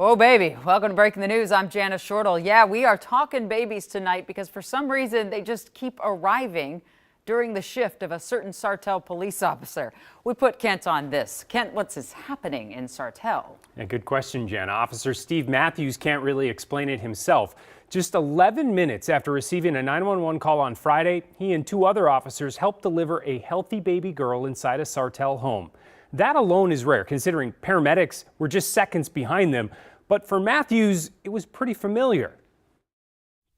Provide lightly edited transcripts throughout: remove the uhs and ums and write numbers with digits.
Oh, baby. Welcome to Breaking the News. I'm Janice Shortle. Yeah, we are talking babies tonight because for some reason they just keep arriving during the shift of a certain Sartell police officer. We put Kent on this. Kent, what's happening in Sartell? Yeah, good question, Jana. Officer Steve Matthews can't really explain it himself. Just 11 minutes after receiving a 911 call on Friday, he and two other officers helped deliver a healthy baby girl inside a Sartell home. That alone is rare, considering paramedics were just seconds behind them. But for Matthews, it was pretty familiar.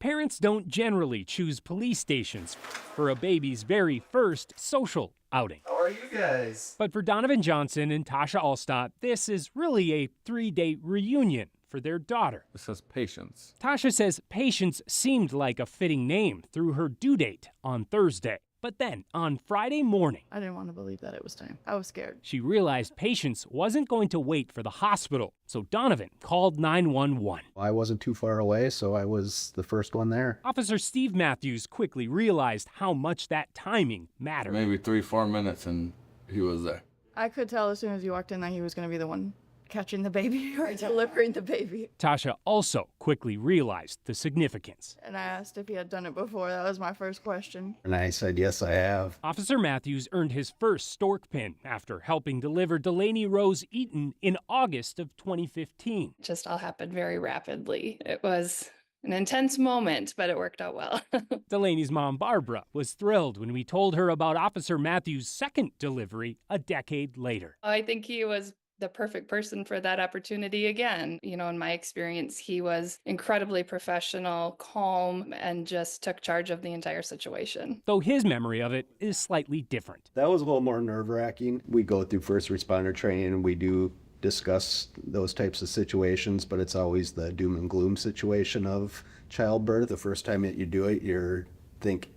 Parents don't generally choose police stations for a baby's very first social outing. How are you guys? But for Donovan Johnson and Tasha Allstott, this is really a 3-date reunion for their daughter. It says Patience. Tasha says Patience seemed like a fitting name through her due date on Thursday. But then, on Friday morning, I didn't want to believe that it was time. I was scared. she realized Patience wasn't going to wait for the hospital. So Donovan called 911. I wasn't too far away, so I was the first one there. Officer Steve Matthews quickly realized how much that timing mattered. Maybe 3-4 minutes and he was there. I could tell as soon as you walked in that he was going to be the one catching the baby or delivering the baby. Tasha also quickly realized the significance. And I asked if he had done it before. That was my first question. And I said, yes, I have. Officer Matthews earned his first stork pin after helping deliver Delaney Rose Eaton in August of 2015. It just all happened very rapidly. It was an intense moment, but it worked out well. Delaney's mom, Barbara, was thrilled when we told her about Officer Matthews' second delivery a decade later. I think he was the perfect person for that opportunity again. You know, in my experience, he was incredibly professional, calm, and just took charge of the entire situation. Though his memory of it is slightly different. That was a little more nerve-wracking. We go through first responder training and we do discuss those types of situations, but it's always the doom and gloom situation of childbirth. The first time that you do it, you think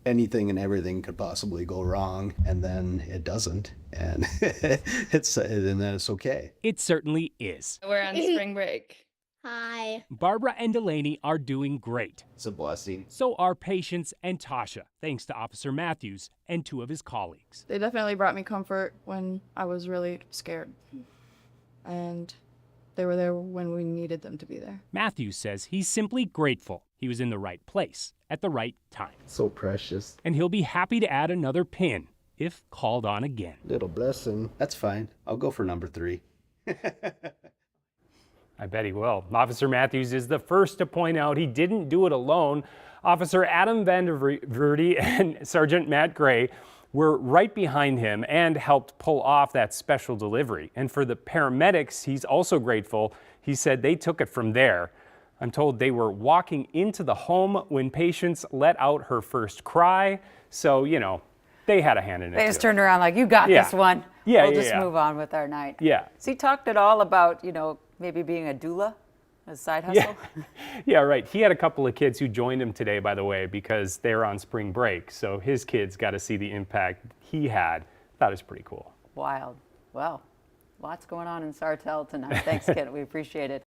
anything and everything could possibly go wrong, and then it doesn't, and and then it's okay. It certainly is. We're on spring break. Hi. Barbara and Delaney are doing great. It's a blessing. So are Patience and Tasha, thanks to Officer Matthews and two of his colleagues. They definitely brought me comfort when I was really scared. And they were there when we needed them to be there. Matthews says he's simply grateful he was in the right place at the right time. So precious. And he'll be happy to add another pin if called on again. Little blessing. That's fine. I'll go for number 3. I bet he will. Officer Matthews is the first to point out he didn't do it alone. Officer Adam Vanderverde and Sergeant Matt Gray were right behind him and helped pull off that special delivery. And for the paramedics, he's also grateful. He said they took it from there. I'm told they were walking into the home when Patience let out her first cry. So, you know, they had a hand in it. They just too. turned around like, you got this one. Yeah, We'll yeah, just yeah. move on with our night. Yeah. So he talked at all about, maybe being a doula, a side hustle? Yeah, right. He had a couple of kids who joined him today, by the way, because they're on spring break. So his kids got to see the impact he had. Thought it was pretty cool. Wild. Well, lots going on in Sartell tonight. Thanks, Kent. We appreciate it.